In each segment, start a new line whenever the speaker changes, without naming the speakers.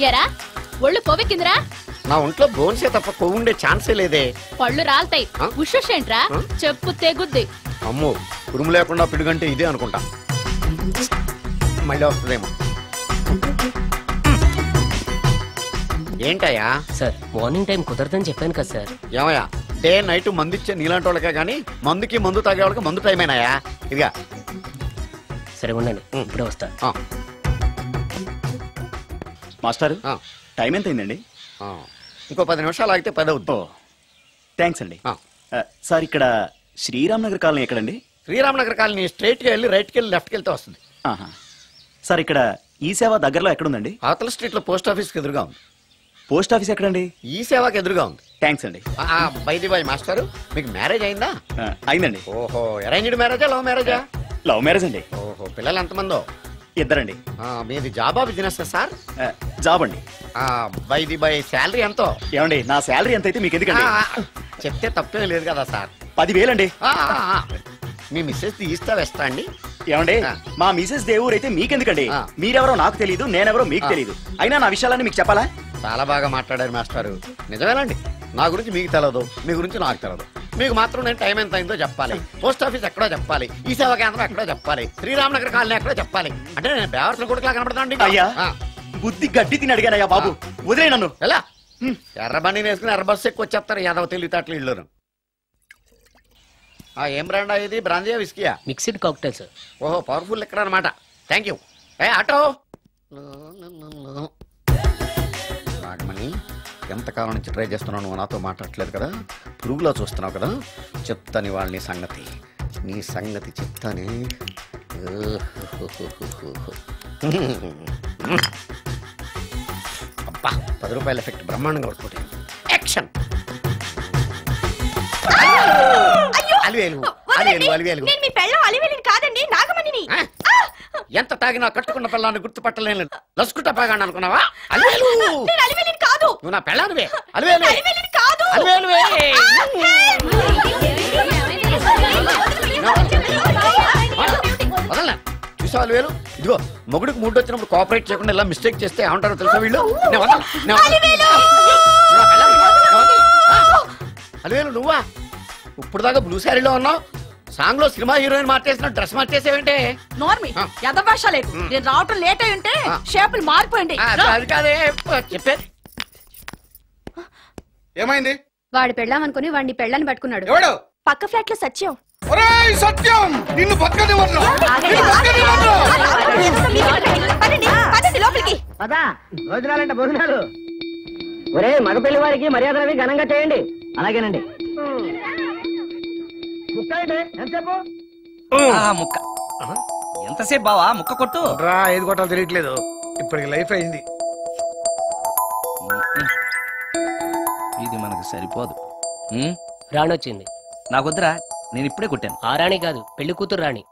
ఎరా ఒళ్ళు కొవ్వెక్కిందిరా?
నా ఒంట్లో బోన్సే తప్ప కొవ్వు ఉండే ఛాన్సే లేదే.
పళ్ళు రాల్తాయి. ఉషేంట్రా చెప్పు తెగుద్ది.
అమ్మో ఉరుము లేకుండా పిడుగంటే ఇదే అనుకుంటా. మళ్ళీ వస్తుందేమో. ఏంటయ్యా?
సార్ మార్నింగ్ టైం కుదరదని చెప్పాను కదా సార్.
ఏమయ్యా డే నైట్ మందు ఇచ్చే నీలాంటి వాళ్ళకే కానీ మందుకి మందు తాగే వాళ్ళకి మందు టైమేనాయా? ఇదిగా
సరే ఉండండి, ఇప్పుడే వస్తా.
మాస్టారు టైం ఎంత అయిందండి?
ఇంకో 10 నిమిషాలు ఆగితే 10 అవుతుంది.
థ్యాంక్స్ అండి. సార్ ఇక్కడ శ్రీరామ్ నగర్ కాలనీ ఎక్కడండి?
శ్రీరామ్ నగర్ కాలనీ స్ట్రైట్కి వెళ్ళి రైట్కి వెళ్ళి లెఫ్ట్కి వెళ్తే వస్తుంది.
సార్ ఇక్కడ ఈ సేవ దగ్గరలో ఎక్కడుందండి?
అవతల స్ట్రీట్ లో పోస్ట్ ఆఫీస్కి ఎదురుగా ఉంది.
పోస్ట్ ఆఫీస్ ఎక్కడండి?
ఈ సేవకి ఎదురుగా ఉంది.
థ్యాంక్స్ అండి.
బై ది బై మాస్టారు, మీకు మ్యారేజ్ అయిందా?
అయిందండి.
ఓహో, అరేంజ్డ్ మ్యారేజా లవ్ మ్యారేజా?
లవ్ మ్యారేజ్ అండి.
ఓహో, పిల్లలు ఎంతమందో?
ఇద్దరండి.
మీది జాబా బిజినెస్ సార్?
జాబ్ అండి.
బై ది బై శాలరీ ఎంతో?
ఏమండి నా శాలరీ ఎంత అయితే మీకు ఎందుకండి?
చెప్తే తప్పేం లేదు కదా సార్.
10,000 అండి.
మీ మిస్సెస్ తీస్తా వేస్తా అండి.
ఏమండి మా మిసెస్ దేవుడు అయితే మీకెందుకండి? మీరెవరో నాకు తెలియదు, నేనెవరో మీకు తెలియదు. అయినా నా విషయాలన్నీ మీకు చెప్పాలా?
చాలా బాగా మాట్లాడారు మాస్టారు. నిజమేనండి, నా గురించి మీకు తెలదు, మీ గురించి నాకు తెలదు. మీకు మాత్రం నేను టైం ఎంత అయిందో చెప్పాలి, పోస్ట్ ఆఫీస్ ఎక్కడో చెప్పాలి, ఈ సేవా కేంద్రం ఎక్కడో చెప్పాలి, శ్రీరామ్ నగర్ కాలనీ ఎక్కడో చెప్పాలి. అంటే నేను బేవర్సల కొడుకులా కనబడతాండి.
అయ్యా బుద్ధి గడ్డి తిని అడిగానయ్యా బాబు, వదిలే నన్ను.
ఎలా ఎర్ర బండి వేసుకుని ఎర్ర బస్సు ఎక్కువ వచ్చేస్తారు యాదవ తెలివితేటలు ఇళ్ళను. ఏం బ్రాండా ఇది? బ్రాంజియా విస్కియా?
Mixed cocktail sir.
ఓహో, పవర్ఫుల్ ఎక్కడ అనమాట. Thank you. ఆటో నాగమణి, ఎంతకాలం నుంచి ట్రై చేస్తున్నావు, నువ్వు నాతో మాట్లాడట్లేదు కదా, పురుగులో చూస్తున్నావు కదా, చెప్తాను ఇవాళ నీ సంగతి చెప్తానే. అబ్బా, 10 రూపాయల ఎఫెక్ట్ బ్రహ్మాండంగా పడుతుంది. యాక్షన్. ఎంత తాగినా కట్టుకున్న పిల్లాన్ని గుర్తుపట్టలేను లసుకుట బాగా అనుకున్నావా? నువ్వు నా పెళ్ళానివే. వదలనా? చూసా అలివేలు, ఇదిగో మొగుడికి మూడు వచ్చినప్పుడు కోఆపరేట్ చేయకుండా ఇలా మిస్టేక్ చేస్తే ఏమంటారో తెలుసా వీళ్ళు? అలివేలు నువ్వా? ఇప్పుడు దాకా బ్లూ శారీలో ఉన్నావు, సాంగ్ లో సినిమా హీరోయిన్ మార్చేసిన డ్రెస్ మార్చేసేవంటే?
నార్మల్ యదభాష లేదు. నేను రావటం లేట్ అయి ఉంటే షేపులు మారిపోయింది.
అది కాదే చెప్పేది.
ఏమైంది?
వాడు పెళ్ళామనుకుని వాడిని పెళ్ళని పట్టుకున్నాడు.
ఎవడు?
పక్క ఫ్లాట్ లో సత్యం.
సత్యం నిన్ను పక్కనివ్వను.
భోజనాలంట భోజనాలు. ఒరే మగ పెళ్లి వారికి మర్యాదలవి ఘనంగా చేయండి. అలాగేనండి.
ముక్క ఎంతసేపు బావా? ముక్క కొట్టు.
ఏది కొట్టాలో తెలియట్లేదు, ఇప్పటికి లైఫ్ అయింది.
ఇది మనకు సరిపోదు.
రాణి వచ్చింది.
నాకొద్దురా, నేను ఇప్పుడే కొట్టాను.
ఆ రాణి కాదు, పెళ్లి కూతురు రాణి.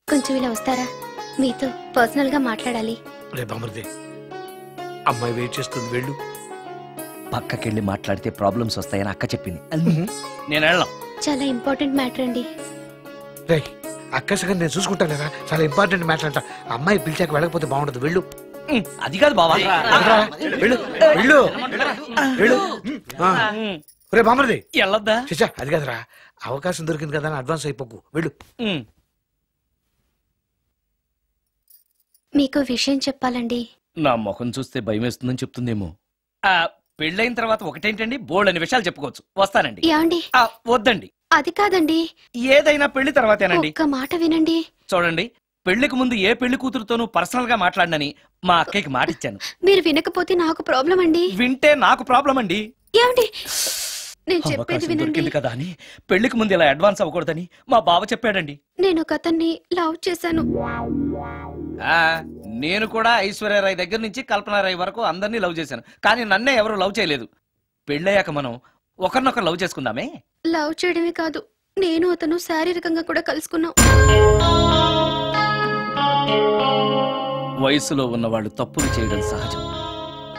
కొంచెం ఇలా వస్తారా? మీతో పర్సనల్ గా మాట్లాడాలి.
అమ్మాయి వెయిట్ చేస్తుంది, వెళ్ళు.
పక్కకెళ్ళి మాట్లాడితే ప్రాబ్లమ్స్ వస్తాయని అక్క చెప్పింది. నేను వెళ్ళాం.
చాలా ఇంపార్టెంట్ మ్యాటర్ అండి.
అక్క సగం నేను చూసుకుంటాను కదా, చాలా ఇంపార్టెంట్ మ్యాటర్ అంట. అమ్మాయి పిలిచాక వెళ్ళకపోతే బాగుండదు, వెళ్ళు.
అది కాదు బావా,
వెళ్ళు వెళ్ళు వెళ్ళు. రే బామర్ది
వెళ్ళొద్దా?
చిచ్చా, అది కాదురా, అవకాశం దొరికింది కదా అని అడ్వాన్స్ అయిపోకు, వెళ్ళు.
మీకు విషయం చెప్పాలండి.
నా ముఖం చూస్తే భయం వేస్తుందని చెప్తుందేమో. పెళ్ళైన తర్వాత ఒకటేంటండి, బోల్డ్ అని విషయాలు చెప్పుకోవచ్చు. వస్తానండి. వద్దండి,
అది కాదండి,
ఏదైనా పెళ్లి తర్వాతేనండి.
ఒక్క మాట వినండి.
చూడండి, పెళ్లికి ముందు ఏ పెళ్లి కూతురుతోనూ పర్సనల్ గా మాట్లాడనని మా అక్కకి మాట ఇచ్చాను.
మీరు వినకపోతే నాకు ప్రాబ్లం అండి.
వింటే నాకు ప్రాబ్లం అండి.
ఏమండి, నేను చెప్పేది వినండి
కదా అని పెళ్లికి ముందు ఇలా అడ్వాన్స్ అవ్వకూడదని మా బావ చెప్పాడండి.
నేను ఒక అతన్ని లవ్ చేశాను.
నేను కూడా ఐశ్వర్యరాయ్ దగ్గర నుంచి కల్పనారాయ్ వరకు అందరినీ లవ్ చేశాను, కానీ నన్నే ఎవరు లవ్ చేయలేదు. పెళ్ళయ్యాక మనం ఒకరినొకరు లవ్ చేసుకుందామే.
లవ్ చేయడమే కాదు, నేను అతను శారీరకంగా కూడా కలుసుకున్నాం.
వయసులో ఉన్నవాళ్ళు తప్పులు చేయడం సహజం,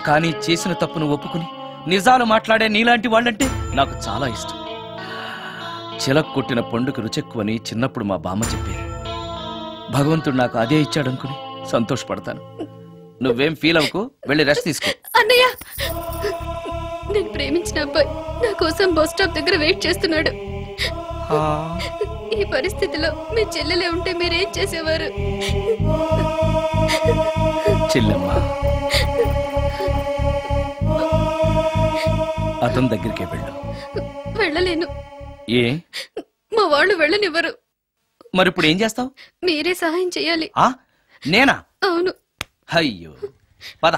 కానీ చేసిన తప్పును ఒప్పుకుని నిజాలు మాట్లాడే నీలాంటి వాళ్ళంటే నాకు చాలా ఇష్టం. చిలక్ కొట్టిన పండుగ రుచెక్కువని చిన్నప్పుడు మా బామ్మ చెప్పేది. భగవంతుడు నాకు అదే ఇచ్చాడనుకుని సంతోషపడతాను. నువ్వేం ఫీల్ అవ్వకు, వెళ్ళి రెస్ట్ తీసుకో.
అన్నయ్య, నేను ప్రేమించిన అబ్బాయి నా కోసం బస్ స్టాప్ దగ్గర వెయిట్ చేస్తున్నాడు. ఈ పరిస్థితిలో మీ చెల్లెలే ఉంటే మీరేం చేసేవారు?
చెల్లెమ్మా, అతని దగ్గరికే వెళ్ళు.
వెళ్ళలేను.
ఏ?
మా వాళ్ళు వెళ్ళనివ్వరు.
మరి ఇప్పుడు ఏం చేస్తావు?
మీరే సహాయం చేయాలి.
నేనా?
అవును.
అయ్యో, పద.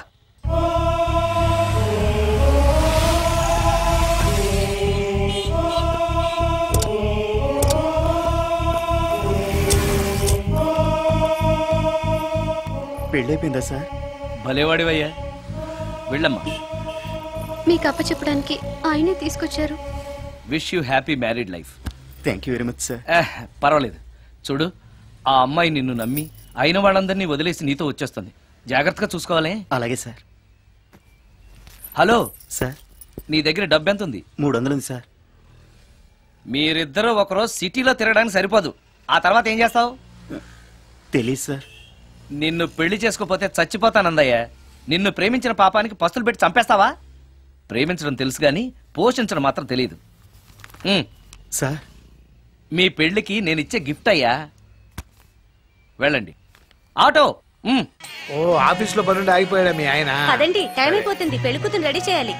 పెళ్ళైపోయిందా సార్?
భలేవాడివయ్యా, వెళ్ళమ్మా.
మీకు అప్పచెప్పడానికి ఆయనే తీసుకొచ్చారు.
Wish you happy married life.
Thank you very much sir.
పర్వాలేదు. చూడు, ఆ అమ్మాయి నిన్ను నమ్మి అయిన వాళ్ళందరినీ వదిలేసి నీతో వచ్చేస్తుంది. జాగ్రత్తగా చూసుకోవాలి.
అలాగే సార్.
హలో
సార్,
నీ దగ్గర డబ్బు ఎంత ఉంది?
300 ఉంది సార్.
మీరిద్దరూ ఒకరోజు సిటీలో తిరగడానికి సరిపోదు. ఆ తర్వాత ఏం చేస్తావు?
తెలీదు సార్.
నిన్ను పెళ్లి చేసుకోపోతే చచ్చిపోతానందయ్యా. నిన్ను ప్రేమించిన పాపానికి పస్తులు పెట్టి చంపేస్తావా? ప్రేమించడం తెలుసు గాని పోషించడం మాత్రం తెలియదు.
సార్,
మీ పెళ్లికి నేను ఇచ్చే గిఫ్ట్ అయ్యా. వెళ్ళండి. ఆటో.
ఓ, ఆఫీస్ లో పనుండి ఆగిపోయాడా మీ ఆయన?
అదండి, టైం అయిపోతుంది. పెళ్లి కూతురు రెడీ చేయాలి.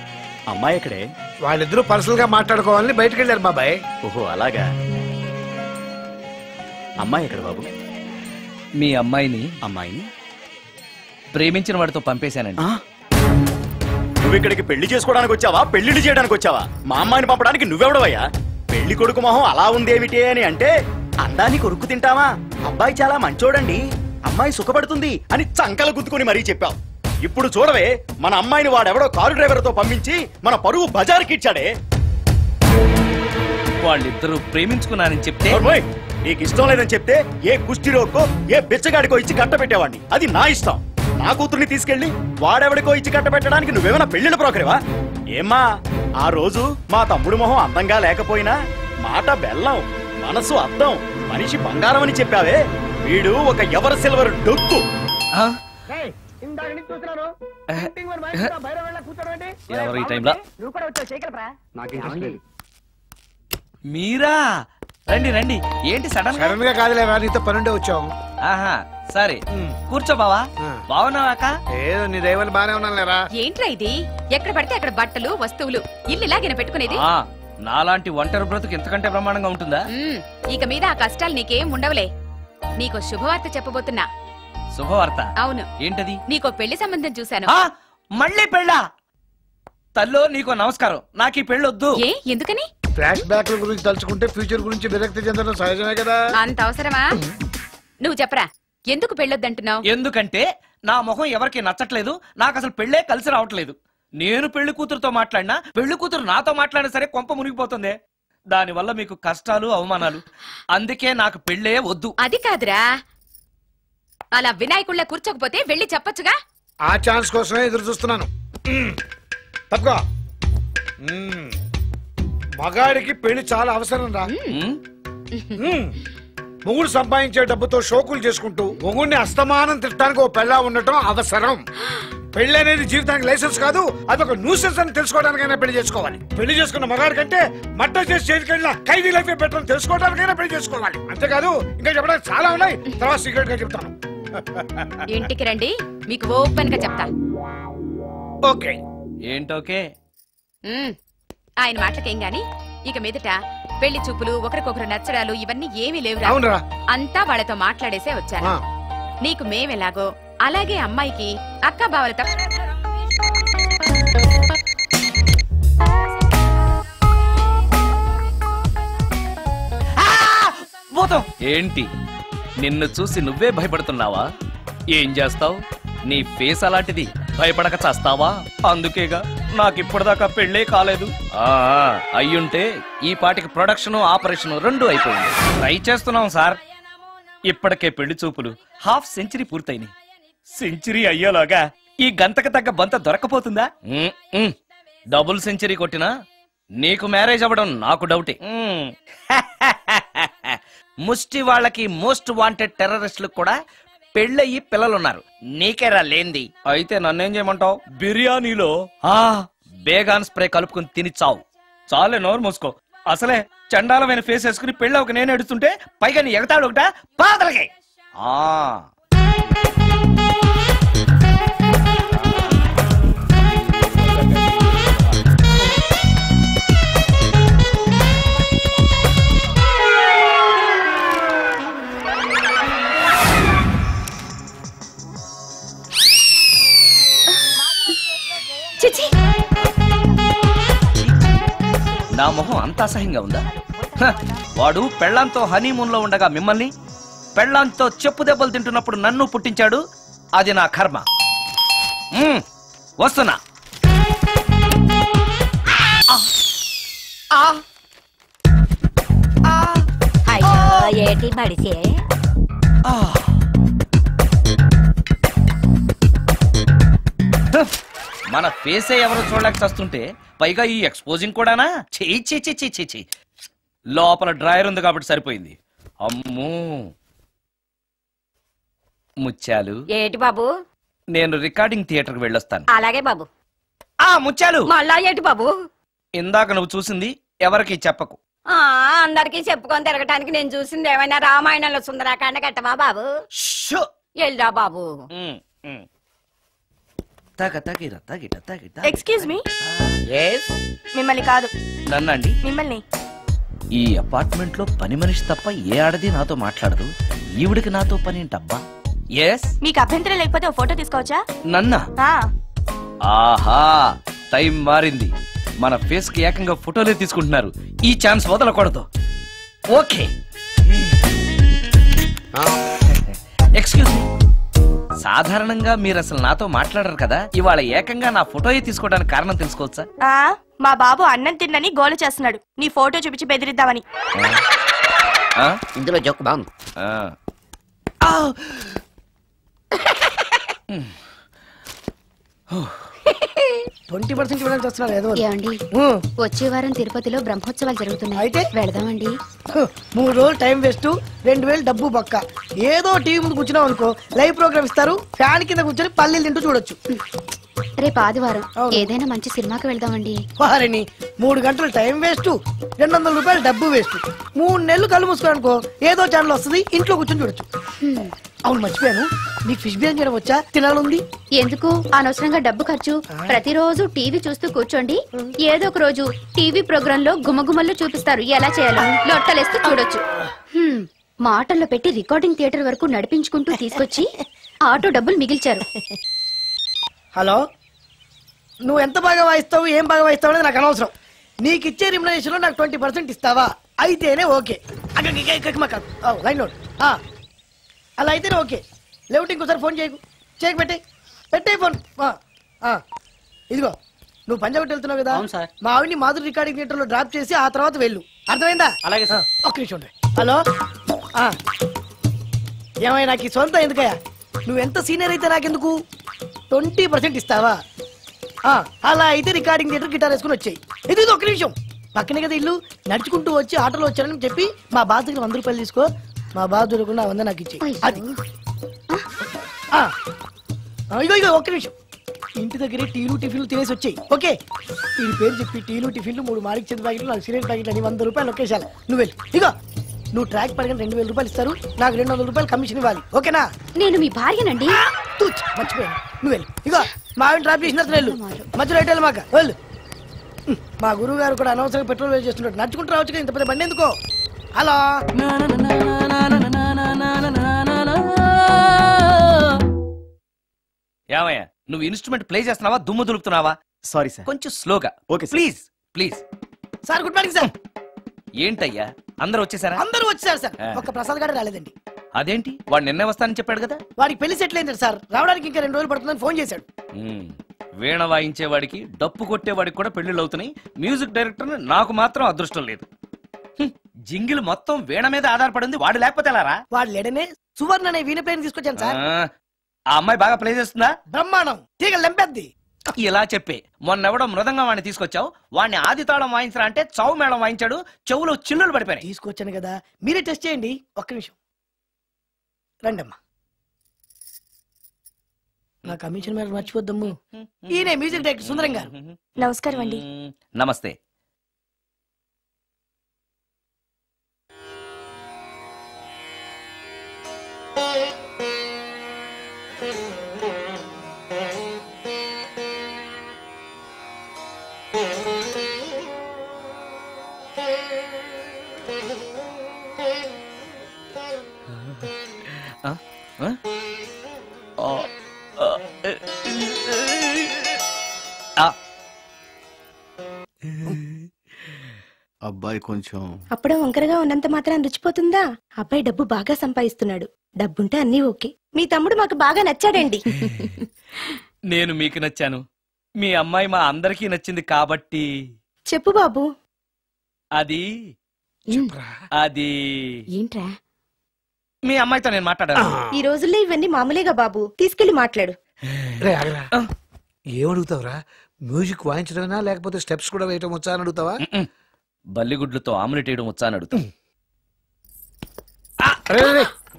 అమ్మాయి ఎక్కడే?
వాళ్ళిద్దరూ పర్సనల్ గా మాట్లాడుకోవాలని బయటకు వెళ్ళారు బాబాయ్.
ఓహో, అలాగా. అమ్మాయి ఎక్కడ బాబు?
మీ అమ్మాయిని
అమ్మాయిని
ప్రేమించిన వాడితో పంపేశానండి.
నువ్వు ఇక్కడికి పెళ్లి చేసుకోవడానికి వచ్చావా, పెళ్లిళ్ళు చేయడానికి వచ్చావా? మా అమ్మాయిని పంపడానికి నువ్వెవడవయ్యా? పెళ్లి కొడుకు మొహం అలా ఉందేమిటి అని అంటే అందాన్ని కొరుక్కు తింటావా? అబ్బాయి చాలా మంచోడండి, అమ్మాయి సుఖపడుతుంది అని చంకలు గుద్దుకుని మరీ చెప్పావు. ఇప్పుడు చూడవే, మన అమ్మాయిని వాడెవడో కారు డ్రైవర్ తో పంపించి మన పరువు బజారుకి ఇచ్చాడే.
వాళ్ళిద్దరూ ప్రేమించుకున్నారని చెప్తే,
నీకు ఇష్టం లేదని చెప్తే ఏ కుష్టిరోడ్కో ఏ బిచ్చగాడికో ఇచ్చి కట్టబెట్టేవాడిని. అది నా ఇష్టం. నా కూతుర్ని తీసుకెళ్లి వాడెవడికో ఇచ్చి కట్టబెట్టడానికి నువ్వేమైనా పెళ్లిళ్ళ బ్రోకరేవా? ఏమ్మా, ఆ రోజు మా తమ్ముడు మొహం అందంగా లేకపోయినా మాట బెల్లం, మనసు అద్దం, మనిషి బంగారం అని చెప్పావే. వీడు ఒక ఎవరు సిల్వర్ డొక్కు.
ఎవరు ఈ టైంలో? మీరా? రండి రండి. ఏంటి సడన్
గా కాదులేరా, నీతో పనుండే వచ్చాం.
ఆహా, సరే కూర్చో బావా. బాగున్నావాక?
ఏదో నీ దైవాలు బానే ఉన్నాను లేరా.
ఏంట్రా ఇది? ఎక్కడ పడితే అక్కడ బట్టలు, వస్తువులు, ఇల్లు ఇలాగైనా పెట్టుకునేది?
నాలాంటి ఒంటరి బ్రతుకు ఎంతకంటే బ్రహ్మాండంగా ఉంటుందా?
ఇక మీద ఆ కష్టాలు నీకేం ఉండవులే. నీకో శుభవార్త చెప్పబోతున్నా.
శుభవార్త?
అవును.
ఏంటది?
నీకో పెళ్లి సంబంధం చూశాను.
మళ్ళీ పెళ్ళా? తల్లో నీకో నమస్కారం, నాకు ఈ పెళ్ళొద్దు.
ఏ, ఎందుకని?
ఫ్లాష్ బ్యాక్ గురించి తలుచుకుంటే ఫ్యూచర్ గురించి విరక్తి చెందడం సహజమే కదా.
అంత అవసరమా? నువ్వు చెప్పరా, ఎందుకు పెళ్ళొద్దంటున్నావు?
ఎందుకంటే నా ముఖం ఎవరికి నచ్చట్లేదు. నాకు అసలు పెళ్ళే కలిసి రావట్లేదు. నేను పెళ్లి కూతురుతో మాట్లాడినా, పెళ్లి కూతురు నాతో మాట్లాడినా సరే కొంప మునిగిపోతుంది. దానివల్ల మీకు కష్టాలు, అవమానాలు. అందుకే నాకు పెళ్ళే వద్దు.
అది కాదురా, అలా వినాయకుళ్ళ కూర్చోకపోతే వెళ్ళి చెప్పొచ్చుగా.
ఆ ఛాన్స్ కోసమే ఎదురు చూస్తున్నాను. తప్పుకో. మగాడికి పెళ్లి చాలా అవసరం రా. మొగుడు సంపాదించే డబ్బుతో షోకులు చేసుకుంటూ మొగుడిని అస్తమానం తిట్టడానికి ఓ పెళ్ళా ఉండటం అవసరం. పెళ్లి అనేది జీవితానికి లైసెన్స్ కాదు, అదొక న్యూసెన్స్ అని తెలుసుకోవడానికైనా పెళ్లి చేసుకోవాలి. పెళ్లి చేసుకున్న మగాడి కంటే మట్ట చేసి చేతికెళ్ళిన ఖైదీ లైఫ్ బెటర్ తెలుసుకోవడానికైనా పెళ్లి చేసుకోవాలి. అంతేకాదు ఇంకా చెప్పడానికి చాలా ఉన్నాయి, తర్వాత సీక్రెట్ గా చెప్తాను.
ఇంటికి రండి, మీకు ఓపెన్ గా చెప్తా.
ఓకే.
ఏంటోకే?
ఆయన మాటలకేం గాని ఇక మీదట పెళ్లి చూపులు, ఒకరికొకరు నచ్చడాలు ఇవన్నీ ఏమీ లేవురా.
అవునరా,
అంతా వాళ్ళతో మాట్లాడేసే వచ్చాను. నీకు మేమెలాగో అలాగే అమ్మాయికి అక్క బావలతో.
ఏంటి, నిన్ను చూసి నువ్వే భయపడుతున్నావా? ఏం చేస్తావు? నీ ఫేస్ అలాంటిది, భయపడక చేస్తావా? అందుకేగా నాకిప్పటిదాకా పెళ్ళే కాలేదు. అయ్యుంటే ఈ పాటికి ప్రొడక్షన్, ఆపరేషన్ రెండు అయిపోయింది. ట్రై చేస్తున్నాం సార్. ఇప్పటికే పెళ్లి చూపులు హాఫ్ సెంచరీ పూర్తయినాయి. సెంచరీ అయ్యేలాగా ఈ గంతకు తగ్గ బంత దొరకపోతుందా? డబుల్ సెంచరీ కొట్టినా నీకు మ్యారేజ్ అవ్వడం నాకు డౌటే. ముష్టి వాళ్ళకి మోస్ట్ వాంటెడ్ టెర్రరిస్టులకు కూడా పెళ్ళయి పిల్లలున్నారు. నీకేరా లేంది. అయితే నన్నేం చేయమంటావు? బిర్యానీలో బేగాన్ స్ప్రే కలుపుకుని తిని చావు. చాలే నోరు మూసుకో. అసలే చండాలమైన ఫేస్ వేసుకుని పెళ్ళి ఒక నేను ఎడుతుంటే పైగా నీ ఎగతాడు ఒకట పాతలకే. నా మొహం అంత అసహ్యంగా ఉందా? వాడు పెళ్ళాంతో హనీమూన్ లో ఉండగా మిమ్మల్ని, పెళ్ళాంతో చెప్పు దెబ్బలు తింటున్నప్పుడు నన్ను పుట్టించాడు. అది నా కర్మ. వస్తున్నా.
ఏటి బడిసే
మన ఫేసే ఎవరు చూడలేక చస్తుంటే పైగా ఈ ఎక్స్పోజింగ్ కూడానా? చీ. లోపల డ్రాయర్ ఉంది కాబట్టి సరిపోయింది. అమ్మో ముత్యాలు.
ఏటి బాబు?
నేను రికార్డింగ్ థియేటర్ కి వెళ్ళొస్తాను.
అలాగే బాబు.
ముత్యాలు.
మళ్ళా ఏటి బాబు?
ఇందాక నువ్వు చూసింది ఎవరికి చెప్పకు.
అందరికి చెప్పుకొని తిరగటానికి నేను చూసింది ఏమైనా రామాయణంలో సుందరాకాండ కట్టవా బాబు? ఎల్దా బాబు.
Excuse me. మిమ్మల్ని కాదు.
నన్నండి.
మిమ్మల్ని.
ఈ అపార్ట్మెంట్ లో పని మనిషి తప్ప ఏ ఆడది నాతో మాట్లాడదు. ఈవిడికి నాతో పని ఏంటబ్బా?
మీకు అభ్యంతరం లేకపోతే ఓ ఫోటో తీసుకోవచ్చా?
నన్నా? ఆహా, టైం మారింది. మన ఫేస్ కి ఏకంగా ఫోటోలే తీసుకుంటున్నారు. ఈ ఛాన్స్ వదలకూడదు. ఓకే. Excuse me. సాధారణంగా మీరు అసలు నాతో మాట్లాడరు కదా, ఇవాళ ఏకంగా నా ఫోటోయే తీసుకోవడానికి కారణం తెలుసుకోవచ్చా?
మా బాబు అన్నం తిన్నని గోలు చేస్తున్నాడు. నీ ఫోటో చూపించి బెదిరిద్దామని.
ఇందులో జోక్ బాగుంది.
20% ఇవ్వడానికి వస్తున్నారు ఏదో.
ఏమండి, వచ్చే వారం తిరుపతిలో బ్రహ్మోత్సవాలు జరుగుతున్నాయి.
అయితే
వెళదామండి.
3 రోజులు టైం వేస్ట్, 2000 డబ్బు బొక్క. ఏదో టీవీ ముందు కూర్చున్నాం అనుకో, లైవ్ ప్రోగ్రామ్ ఇస్తారు, ఫ్యాన్ కింద కూర్చొని పల్లీలు తింటూ చూడొచ్చు.
రేపు ఆదివారం ఏదైనా మంచి సినిమాకి వెళ్దామండి.
వారిని 3 గంటలు టైం వేస్ట్, 200 రూపాయలు డబ్బు వేస్ట్. 3 నెలలు కళ్ళు మూసుకోనుకో, ఏదో ఛానల్ వస్తుంది, ఇంట్లో కూర్చొని చూడొచ్చు. అవును, మర్చిపోయాను, నీకు ఫిష్ బిర్యానీ చేయడం వచ్చా? తినాలుంది.
ఎందుకు అనవసరంగా డబ్బు ఖర్చు? ప్రతిరోజు టీవీ చూస్తూ కూర్చోండి, ఏదో ఒక రోజు టీవీ ప్రోగ్రామ్ లో గుమగుమల్లో చూపిస్తారు ఎలా చేయాలో. లొట్టలేస్తూ చూడొచ్చు. మాటల్లో పెట్టి రికార్డింగ్ థియేటర్ వరకు నడిపించుకుంటూ తీసుకొచ్చి ఆటో డబ్బులు మిగిల్చారు.
హలో, నువ్వు ఎంత బాగా వాయిస్తావు, ఏం బాగా వాయిస్తావు అనేది నాకు అనవసరం. నీకు ఇచ్చే రిమ్యునరేషన్ లో నాకు 20% ఇస్తావా? అయితేనే ఓకే. Line note. అలా అయితేనే ఓకే. లేవుటి ఇంకోసారి ఫోన్ చేయకు. పెట్టే ఫోన్. ఇదిగో, నువ్వు పంజాబ్ వెళ్తున్నావు కదా, మా ఆవిడ్ని మాధురి రికార్డింగ్ థియేటర్ లో డ్రాప్ చేసి ఆ తర్వాత వెళ్ళు. అర్థమైందా?
అలాగే సార్.
ఒక్క నిమిషం ఉండే. హలో, ఏమైనా నాకు ఈ సొంత ఎందుకయ్యా? నువ్వెంత సీనియర్ అయితే నాకెందుకు? 20% ఇస్తావా? అలా అయితే రికార్డింగ్ థియేటర్ గిటార్ వేసుకుని వచ్చాయి. ఇది ఒక్క నిమిషం, పక్కనే కదా ఇల్లు. నడుచుకుంటూ వచ్చి ఆటోలో వచ్చానని చెప్పి మా బాధ దగ్గర 100 రూపాయలు తీసుకో. మా బాధ దొరకకుండా 100 నాకు ఇచ్చేయి. అది ఇగో ఒక్క నిమిషం. ఇంటి దగ్గరే టీలు టిఫిన్లు తినేసి వచ్చాయి. ఓకే, ఈ పేరు చెప్పి టీలు టిఫిన్లు 3 మారికి చెంది ప్యాకెట్లు, 4 సిగరెట్ ప్యాకెట్లు అని 100 రూపాయలు ఒకేసారి. నువ్వు వెళ్ళి ఇగో, నువ్వు ట్రాక్ పడగా 2000 రూపాయలు ఇస్తారు, నాకు 200 రూపాయలు కమిషన్ ఇవ్వాలి. ఓకేనా?
నేను మీ భార్యనండి.
మర్చిపోయాను. నువ్వు వెళ్ళి ఇగో, మా ఆవిడ డ్రాప్ చేసిన వెళ్ళు. మధ్యలో రైట్ వెళ్ళి మాక వెళ్ళు. మా గురువు గారు కూడా అనవసరంగా పెట్రోల్ వేస్ట్ చేస్తున్నాడు. నడుచుకుంటూ రావచ్చు కదా, ఇంత పెద్ద బండి ఎందుకో. హలో,
ఏమయ్యా, నువ్వు ఇన్స్ట్రుమెంట్ ప్లే చేస్తున్నావా, దుమ్ము దులుపుతున్నావా?
సారీ సార్,
కొంచెం స్లోగా. Okay, please.
Sir good morning sir.
ఏంటయ్యా, అందరూ వచ్చేసారా?
అందరూ వచ్చేసారు సార్, ఒక ప్రసాద్ గారు రాలేదండి.
అదేంటి, వాడు నిన్నే వస్తానని చెప్పాడు కదా?
వాడికి పెళ్లి సెటిల్ అయింది సార్, రావడానికి ఇంకా 2 రోజులు పడుతుందని ఫోన్ చేశాడు.
వీణ వాయించేవాడికి, డప్పు కొట్టేవాడికి కూడా పెళ్లిళ్ళు అవుతున్నాయి. మ్యూజిక్ డైరెక్టర్ నాకు మాత్రం అదృష్టం లేదు. జింగిల్ మొత్తం వీణ మీద ఆధారపడింది, వాడు లేకపోతే ఎలారా?
వాడు లేడనే సువర్ణ అనే వీణ ప్లేని తీసుకొచ్చాను సార్.
ఆ అమ్మాయి బాగా ప్లే చేస్తుందా?
బ్రహ్మాండం, తీగ లెంపెద్ది.
ఇలా చెప్పే మొన్నెవడో మృదంగా వాడిని తీసుకొచ్చావు, వాడిని ఆది తాళం వాయించరా అంటే చౌ మేళం వాయించాడు, చెవులో చిల్లులు పడిపోయాయి.
తీసుకొచ్చాను కదా, మీరే టెస్ట్ చేయండి. ఒక్క నిమిషం రండమ్మా. నా కమిషన్ మీద మర్చిపోద్దమ్ము. ఈయన మ్యూజిక్ డైరెక్టర్ సుందరం గారు.
నమస్కారం అండి.
నమస్తే.
అబ్బాయి కొంచెం
అప్పుడే వంకరగా ఉన్నంత మాత్రం రుచిపోతుందా? అబ్బాయి డబ్బు బాగా సంపాదిస్తున్నాడు. డబ్బుంటే అన్నీ ఓకే. మీ తమ్ముడు మాకు బాగా నచ్చాడండి.
నేను మీకు నచ్చాను, మీ అమ్మాయి మా అందరికీ నచ్చింది కాబట్టి.
చెప్పు బాబు.
అది అది
ఏంట్రా?
మీ అమ్మాయితో నేను మాట్లాడాను.
ఈ రోజుల్లో ఇవన్నీ మామూలేగా బాబు. తీసుకెళ్లి మాట్లాడు.
ఏమడుగుతావురా? మ్యూజిక్ వాయించడమేనా లేకపోతే స్టెప్స్ కూడా వేయటం వచ్చా అని అడుగుతావా?
బల్లిగుడ్లతో ఆమ్లెట్ వేయడం వచ్చా అని అడుగుతా.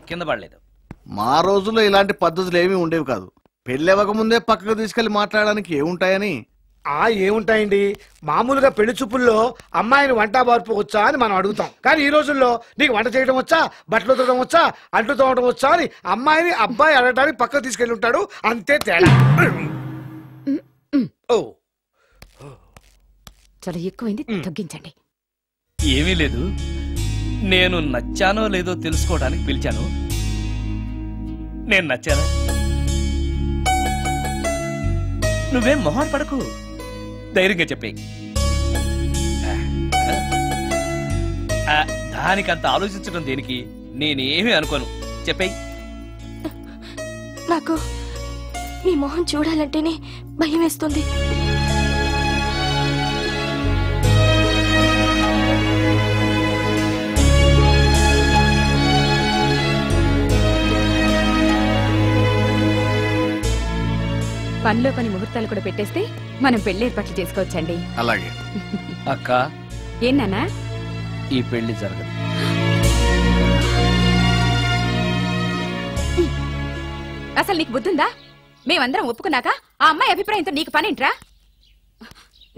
కింద పడలేదు.
మా రోజుల్లో ఇలాంటి పద్ధతులు ఏమీ ఉండేవి కాదు. పెళ్ళవక ముందే పక్కకు తీసుకెళ్లి మాట్లాడడానికి ఏముంటాయని.
ఏముంటాయండి, మామూలుగా పెళ్లి చూపుల్లో అమ్మాయిని వంట బార్పు వచ్చా అని మనం అడుగుతాం. కానీ ఈ రోజుల్లో నీకు వంట చేయడం వచ్చా, బట్టలు తోడడం వచ్చా, అంట్లు తోమడం వచ్చా అని అమ్మాయిని అబ్బాయి అడగడానికి పక్కకు తీసుకెళ్లి ఉంటాడు. అంతే తేడా. ఓ
చాలా ఎక్కువైంది, తగ్గించండి.
ఏమీ లేదు, నేను నచ్చానో లేదో తెలుసుకోవడానికి పిలిచాను. నేను నచ్చానా? నువ్వేం మొహం పడకు, ధైర్యంగా చెప్పేయి. దానికంత ఆలోచించడం దేనికి? నేనేమీ అనుకోను, చెప్పేయి.
నాకు మీ మొహం చూడాలంటేనే భయం వేస్తుంది.
పనిలో పని ముహూర్తాలు కూడా పెట్టేస్తే మనం పెళ్లి ఏర్పాట్లు చేసుకోవచ్చండి.
అలాగే.
అక్క,
ఏనానా
ఈ పెళ్లి జరగదు.
అసలు నీకు బుద్ధుందా? మేమందరం ఒప్పుకున్నాక ఆ అమ్మాయి అభిప్రాయంతో నీకు పనేంట్రా?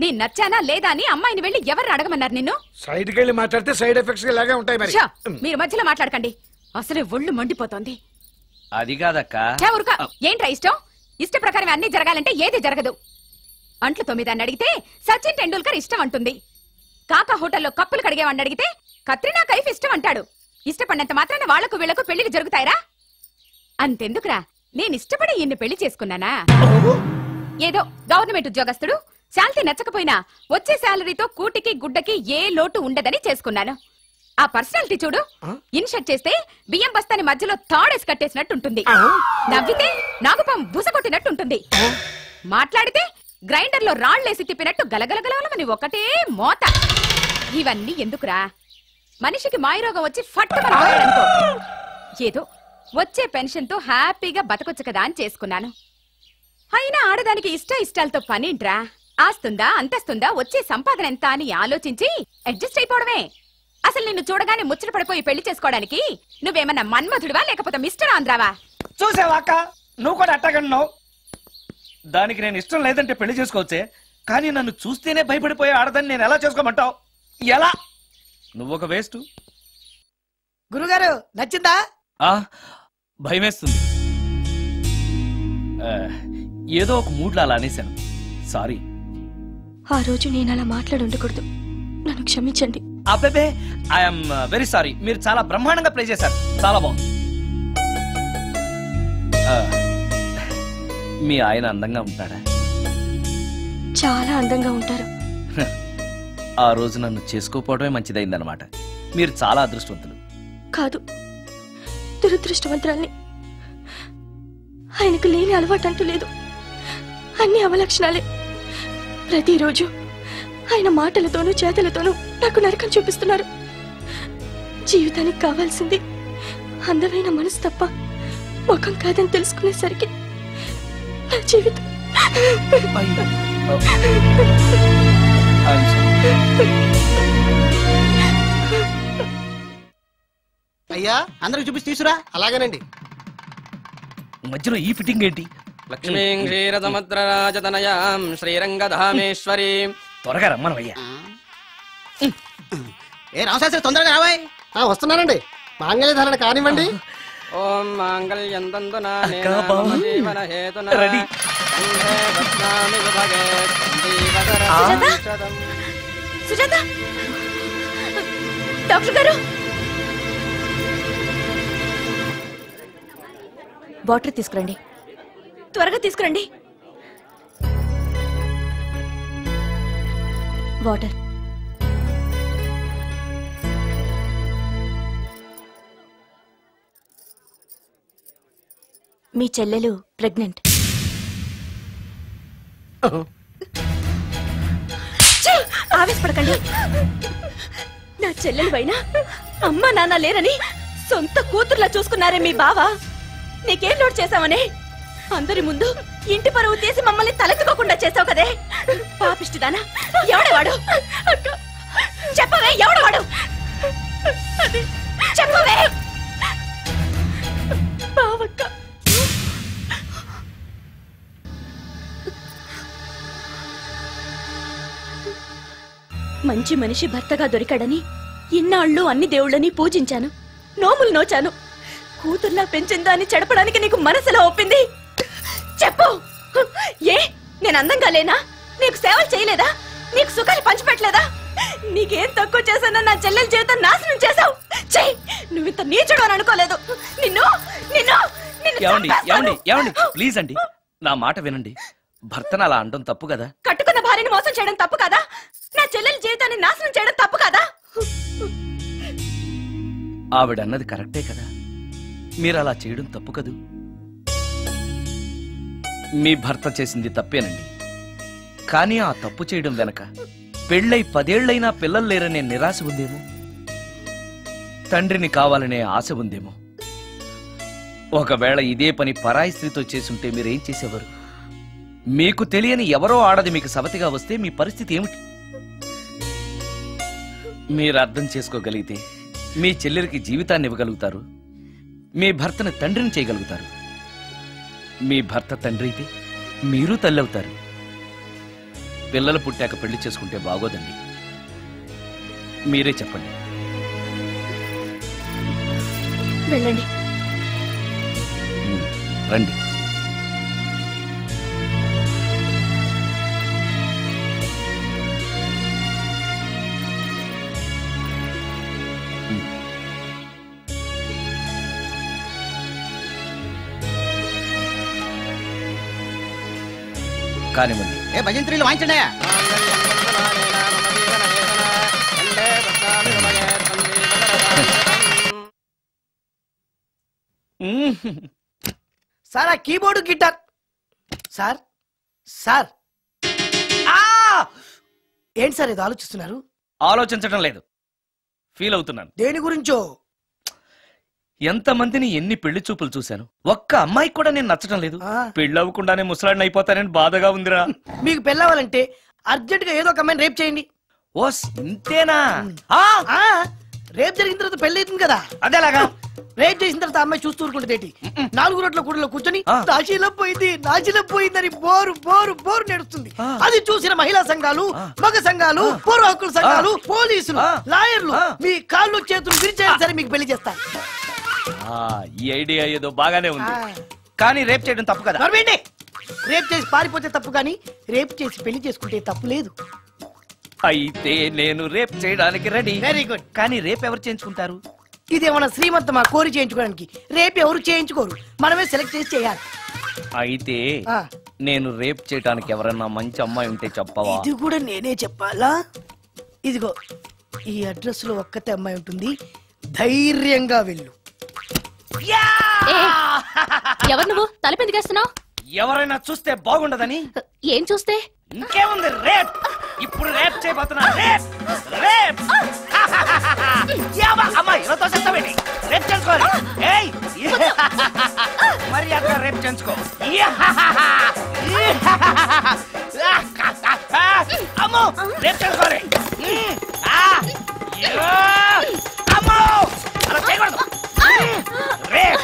నీ నచ్చానా లేదా అని అమ్మాయిని వెళ్ళి ఎవరు అడగమన్నారు నిన్ను?
సైడ్కి వెళ్ళి మాట్లాడితే సైడ్ ఎఫెక్ట్స్ ఇలాగే ఉంటాయి. మరి
మీరు మధ్యలో మాట్లాడకండి, అసలే ఒళ్ళు మండిపోతోంది.
అది కాదక్క.
ఏంట్రా ఇష్టం? ఇష్ట ప్రకారం అన్ని జరగాలంటే ఏది జరగదు. అంట్లు 9 అని అడిగితే సచిన్ టెండూల్కర్ ఇష్టం అంటుంది. కాకా హోటల్లో కప్పులు కడిగేవాడిని అడిగితే కత్రినా కైఫ్ ఇష్టం అంటాడు. ఇష్టపడినంత మాత్రాన వాళ్లకు వీళ్లకు పెళ్లికి జరుగుతాయరా? అంతెందుకురా, నేను ఇష్టపడి ఇన్ని పెళ్లి చేసుకున్నానా? ఏదో గవర్నమెంట్ ఉద్యోగస్తుడు, శాలరీ నచ్చకపోయినా వచ్చే శాలరీతో కూటికి గుడ్డకి ఏ లోటు ఉండదని చేసుకున్నాను. ఆ పర్సనాలిటీ చూడు, ఇన్షర్ట్ చేస్తే బియ్యం బస్తాని మధ్యలో తాడేసి కట్టేసినట్టుంటుంది. నవ్వితే నాగుపం బుసకొట్టినట్టుంటుంది. మాట్లాడితే గ్రైండర్ లో రాళ్లేసి తిప్పినట్టు గలగలగలమని ఒకటే మోత. ఇవన్నీ ఎందుకురా? మనిషికి మాయరోగం వచ్చి ఫట్టుకనుకో, ఏదో వచ్చే పెన్షన్ తో హ్యాపీగా బతకొచ్చు కదా అని చేసుకున్నాను. అయినా ఆడదానికి ఇష్టాలతో పనింట్రా? ఆస్తుందా, అంతస్తుందా, వచ్చే సంపాదన ఎంత అని ఆలోచించి అడ్జస్ట్ అయిపోవడమే. అసలు నిన్ను చూడగానే ముచ్చట పడిపోయి పెళ్లి చేసుకోవడానికి నువ్వేమన్నా మన్మధుడివా లేకపోతే మిస్టర్ ఆంధ్రావా?
చూసావాక, నువ్వు కూడా అట్టగన్నావు. దానికి నేను ఇష్టం లేదంటే పెళ్లి చేసుకోవచ్చే, కానీ నన్ను చూస్తేనే భయపడిపోయే ఆడదని నేను ఎలా చేసుకోమంటావు? ఎలా? నువ్వొక వేస్ట్.
గురుగారు నచ్చిందా?
భయమేస్తుంది. ఏదో ఒక మూడ్లో అలా అనేశాను, సారీ.
ఆ రోజు నేను అలా మాట్లాడి ఉండకూడదు, నన్ను క్షమించండి.
అబ్బే, ఐఎమ్ వెరీ సారీ. మీరు చాలా బ్రహ్మాండంగా ప్లే చేశారు, చాలా బాగుంది. మీ ఆయన అందంగా ఉంటాడా?
చాలా అందంగా ఉంటారు.
ఆ రోజు నన్ను చేసుకోపోవడమే మంచిదైందనమాట. మీరు చాలా అదృష్టవంతులు.
కాదు, దురదృష్టవంతురాల్ని. ఆయనకు లేని అలవాటు అంటూ లేదు, అన్ని అవలక్షణాలే. ప్రతిరోజు ఆయన మాటలతోనూ చేతలతోనూ నాకు నరకం చూపిస్తున్నారు. జీవితానికి కావాల్సింది అందమైన మనసు తప్ప ముఖం కాదని తెలుసుకునేసరికి నా జీవితం
అయ్యా అందరికి చూపించి తీసురా. అలాగేనండి.
మధ్యలో ఈ ఫిట్టింగ్ ఏంటి?
లక్ష్మీం క్షీరసముద్రరాజతనయాం శ్రీరంగధామేశ్వరీం. త్వరగా రమ్మనవయ్యా.
ఏ రామశాస్త్రి తొందరగా రావాయ్. వస్తున్నానండి. మాంగళ్య ధారణ కానివ్వండి.
ఓం మాంగళ్యం తంతునా జీవన హేతునా
రెడీ.
సుజాత డాక్టర్ గారు వాటర్ తీసుకురండి. త్వరగా తీసుకురండి. వాటర్. మీ చెల్లెలు ప్రెగ్నెంట్. ఆవేశపడకండి. నా చెల్లెలు పైన అమ్మా నాన్న లేరని సొంత కూతుర్లా చూసుకున్నారే మీ బావ. నీకేం లోటు చేశావనే అందరి ముందు ఇంటి పరువు తీసి మమ్మల్ని తలెత్తుకోకుండా చేసావు కదే. పాపిష్టిదానా ఎవడేవాడు? చెప్పవే ఎవడవాడు? చెప్పవే. బావక్క మంచి మనిషి భర్తగా దొరికాడని ఇన్నాళ్ళు అన్ని దేవుళ్ళని పూజించాను, నోములు నోచాను. కూతుర్లా పెంచిందాన్ని చెడపడానికి నీకు మనసులో ఒప్పింది. చెప్పు, ఏ నేను అందంగా లేనా? నీకు సేవలు చేయలేదా? నీకు సుఖాలు పంచిపెట్టలేదా? నీకేం తక్కువ చేశానో నా చెల్లెల జీవితం నాశనం చేశావు. చెయ్యి, నువ్వు ఇంత నీచుడు అని అనుకోలేదు. నిన్ను నిన్ను
ఏమండి ప్లీజ్ అండి, నా మాట వినండి. భర్తను అలా అనడం తప్పు కదా.
కట్టుకున్న భార్యని మోసం చేయడం తప్పు కదా? నా చెల్లెల జీవితాన్ని నాశనం చేయడం తప్పు కదా?
ఆవిడన్నది కరెక్టే కదా. మీరు అలా చేయడం తప్పు కదూ. మీ భర్త చేసింది తప్పేనండి. కానీ ఆ తప్పు చేయడం వెనక పెళ్ళై 10 ఏళ్లైనా పిల్లలు లేరనే నిరాశ ఉందేమో, తండ్రిని కావాలనే ఆశ ఉందేమో. ఒకవేళ ఇదే పని పరాయి స్త్రీతో చేసుంటే మీరేం చేసేవారు? మీకు తెలియని ఎవరో ఆడది మీకు సవతిగా వస్తే మీ పరిస్థితి ఏమిటి? మీరు అర్థం చేసుకోగలిగితే మీ చెల్లెలికి జీవితాన్ని ఇవ్వగలుగుతారు, మీ భర్తను తండ్రిని చేయగలుగుతారు. మీ భర్త తండ్రి అయితే మీరు తల్లి అవుతారు. పిల్లలు పుట్టాక పెళ్లి చేసుకుంటే బాగోదండి. మీరే చెప్పండి.
వెళ్ళండి.
రండి. కానివ్వండి.
ఏ భజంత్రీలు వాయించండి.
సార్ ఆ కీబోర్డు గిటార్. సార్ సార్ ఏంటి సార్ ఇది ఆలోచిస్తున్నారు?
ఆలోచించడం లేదు, ఫీల్ అవుతున్నాను.
దేని గురించో?
ఎంతమందిని ఎన్ని పెళ్లి చూపులు చూశాను, ఒక్క అమ్మాయికి కూడా నేను నచ్చడం లేదు. పెళ్లి అవ్వకుండానే ముసలాడిని అయిపోతానని బాధగా ఉందిరా.
మీకు పెళ్ళవాలంటే అర్జెంట్ గా ఏదో ఒక అమ్మాయిని రేప్ చేయండి.
ఓస్ ఇంతేనా?
రేప్ జరిగిన తర్వాత పెళ్లి అవుతుంది కదా,
అదేలాగా.
రేప్ చేసిన తర్వాత అమ్మాయి చూస్తూ ఊరుకుంటుంది. 4 రోడ్ల కూడలో కూర్చొని నాశీలం పోయిందని బోరు బోరు బోరు నడుస్తుంది. అది చూసిన మహిళా సంఘాలు, మగ సంఘాలు, పౌర హక్కుల సంఘాలు, పోలీసులు, లాయర్లు మీ కాళ్ళు చేతులు విరిచేయాలి సరే మీకు పెళ్లి చేస్తారు.
ఈ ఐడియా ఏదో బాగానే ఉంది, కానీ రేప్ చేయడం తప్పు కదా.
రేప్ చేసి పారిపోతే తప్పు, కానీ రేప్ చేసి పెళ్లి చేసుకుంటే తప్పు లేదు.
అయితే నేను రేప్ చేయడానికి రెడీ.
Very good.
కానీ రేప్ ఎవరు చేయించుకుంటారు?
ఇదేమన్నా శ్రీమంతమా కోరి చేయించుకోవడానికి? రేపు ఎవరు చేయించుకోరు, మనమే సెలెక్ట్ చేసి చేయాలి.
అయితే నేను రేప్ చేయడానికి ఎవరన్నా మంచి అమ్మాయి ఉంటే చెప్పవా?
ఇది కూడా నేనే చెప్పాలా? ఇదిగో ఈ అడ్రస్ లో ఒక్కతే అమ్మాయి ఉంటుంది, ధైర్యంగా వెళ్ళు.
ఎవరు నువ్వు? తలపెందుకేస్తున్నావు?
ఎవరైనా చూస్తే బాగుండదని.
ఏం చూస్తే?
ఇంకేముంది, రేప్. ఇప్పుడు రేప్ చేయబోతున్నా. Rape rape. అమ్మాయి ఎవరితో చెప్తావేంటి? రేప్ చేసుకోవాలి. ఏయ్ మరి అక్కడ రేప్ చేసుకో. అమ్మో రేప్ చేసుకోవాలి. అమ్మో అలా చేయకూడదు. రేప్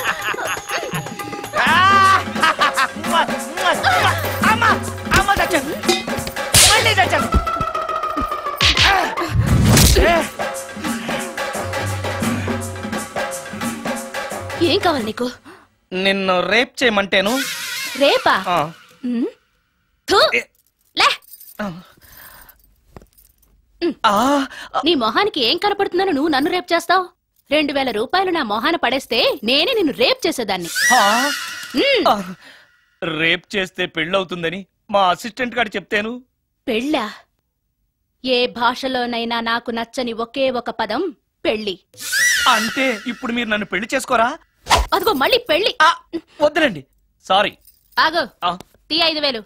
కావాలి నీకు?
నిన్ను రేప్ చేయమంటేను.
రేపా? థు, లే. నీ మొహానికి ఏం కనపడుతుందని నువ్వు నన్ను రేప్ చేస్తావు? 2000 రూపాయలు నా మొహాన పడేస్తే నేనే నిన్ను రేప్ చేసేదాన్ని.
రేప్ చేస్తే పెళ్ళవుతుందని మా అసిస్టెంట్ గారు చెప్తేను.
పెళ్ళా? ఏ భాషలోనైనా నాకు నచ్చని ఒకే ఒక పదం పెళ్లి.
అంటే ఇప్పుడు మీరు నన్ను పెళ్లి చేసుకోరా?
అదిగో మళ్ళీ పెళ్లి.
వద్దులండి, సారీ.
ఆగో, తీ 5000.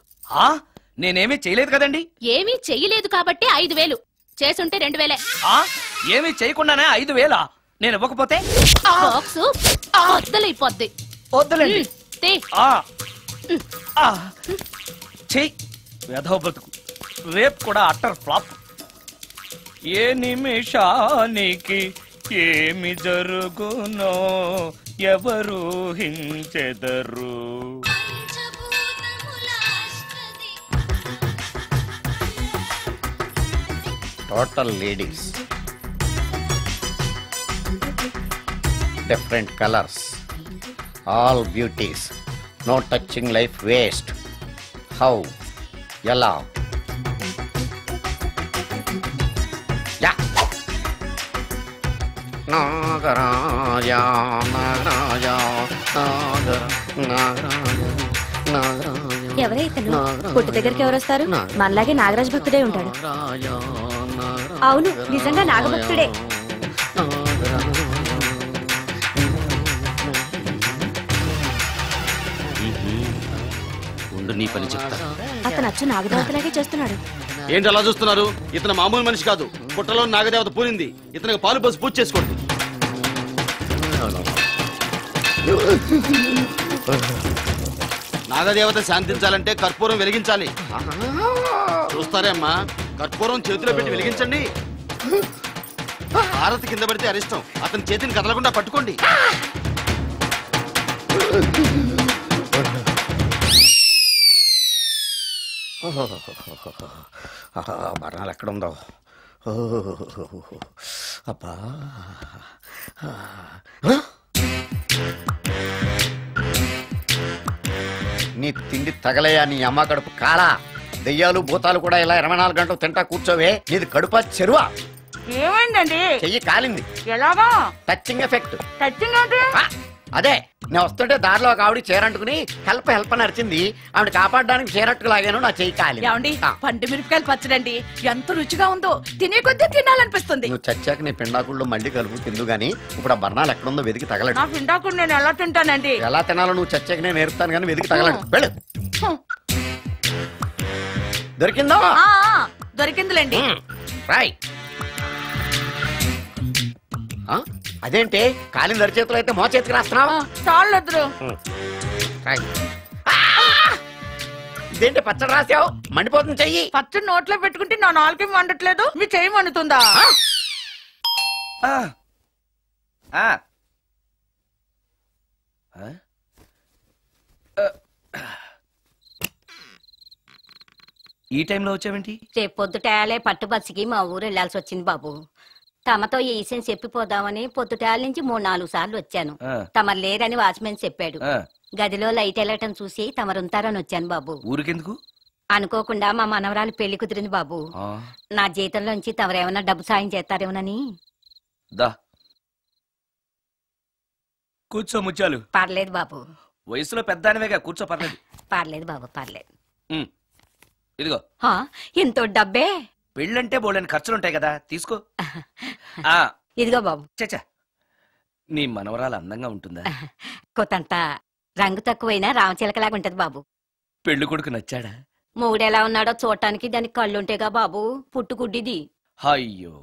నేనేమీ చేయలేదు కదండి.
ఏమీ చెయ్యలేదు కాబట్టి 5000. చేసుంటే 2000.
ఏమీ చేయకుండానే 5000? నేను ఇవ్వకపోతే
బాక్సు వద్దలైపోద్ది.
వద్దులండి.
తీ.
చెయ్యి. వేధవ బతుకు. రేప్ కూడా అట్టర్ ఫ్లాప్. ఏ నిమిషానికి ఏమి జరుగునో ఎవరు హించెదరు.
Total ladies, different colours, all beauties, no touching life waste. How? ఎలా? నాగరాజ నాగరాజ
ఎవరైతను పుట్టు దగ్గరికి ఎవరొస్తారు? మనలాగే నాగరాజ భక్తుడే ఉంటాడు. అవును, నిజంగా నాగభక్తుడే.
నీ పని చెప్తా.
అతను అచ్చు నాగదేవతలాగే చేస్తున్నాడు.
ఏంటి అలా చూస్తున్నారు? ఇతను మామూలు మనిషి కాదు. పుట్టలో నాగదేవత పూరింది. ఇతనికి పాలు పోసి పూజ చేసుకోండి. నాగదేవత శాంతించాలంటే కర్పూరం వెలిగించాలి. చూస్తారే అమ్మా, కర్పూరం చేతిలో పెట్టి వెలిగించండి. హారతి కింద పడితే అరిష్టం. అతని చేతిని కదలకుండా పట్టుకోండి.
మరణాలు ఎక్కడుందో. అబ్బా, నీ తిండి తగలయా నీ అమ్మ కడుపు కాలా? దెయ్యాలు భూతాలు కూడా ఇలా 24 గంటలు తింటా కూర్చోవే. నీది కడుపా చెరువా?
ఏమైందండి?
చెయ్యి కాలింది.
ఎలాగా?
Touching effect.
టచింగ్ అంటే?
అదే, నేను వస్తుంటే దారిలో ఒక ఆవిడ చీరంటుకుని హెల్ప్ హెల్ప్ అని అరిచింది. ఆవిడ కాపాడడానికి చీరట్టుకు లాగాను, నా చెయ్యి కాలి.
ఏమండి, పండు మిరపకాయలు పచ్చడండి ఎంత రుచిగా ఉందో, తినే కొద్దీ తినాలనిపిస్తుంది.
నువ్వు చచ్చాక నీ పిండాకుళ్ళు మళ్ళీ కలుపు తిందు గానీ ఇప్పుడు ఆ బర్ణాలు ఎక్కడుందో వెతికి తగలడు.
నా పిండాకుడు నేను ఎలా తింటానండి?
ఎలా తినాలో నువ్వు చచ్చాక నేను నేర్పుతాను కానీ వెతికి తగలడు. వెళ్ళు. దొరికిందా?
దొరికిందిలేండి.
రాయ్. అదేంటి కాలిన దరిచేతులు అయితే మో చేతికి రాస్తున్నావా?
చాలు.
ఇదేంటి పచ్చడి రాసావు? మండిపోతుంది చెయ్యి.
పచ్చడి నోట్లో పెట్టుకుంటే నా నాలుగు వండట్లేదు, మీ చెయ్యి మండుతుందా?
ఈ టైంలో వచ్చావేంటి?
రేపు పొద్దుటాలే పట్టుబస్సుకి మా ఊరు వెళ్లాల్సి వచ్చింది బాబు. తమతో ఈ విషయం చెప్పిపోదామని పొద్దుటాల నుంచి 3-4 సార్లు వచ్చాను. తమరు లేరని వాచ్మెన్ చెప్పాడు. గదిలో లైట్ వెళ్ళటం చూసి తమరుంటారని వచ్చాను బాబు.
ఊరికెందుకు?
అనుకోకుండా మా మనవరాలు పెళ్లి కుదిరింది బాబు. నా జీతంలోంచి తమరేమన్నా డబ్బు సాయం చేస్తారేమోనని.
కూర్చో ముచ్చాలు.
పర్లేదు బాబు.
వయసులో పెద్దానివేగా, కూర్చో. పర్లేదు.
పర్లేదు బాబు, పర్లేదు.
ఇదిగో.
ఎంతో డబ్బే.
పెళ్ళంటే బోళ్ళని ఖర్చులుంటాయి కదా, తీసుకో.
ఇదిగో బాబు.
చచ్చా, నీ మనవరాలు అందంగా ఉంటుందా?
కొత్తంత రంగు తక్కువైనా రామచిలకలాగా ఉంటది బాబు.
పెళ్లి కొడుకు నచ్చాడా?
మూడెలా ఉన్నాడో చూడటానికి దానికి కళ్ళుంటేగా బాబు, పుట్టుకుడ్డిది.
అయ్యో,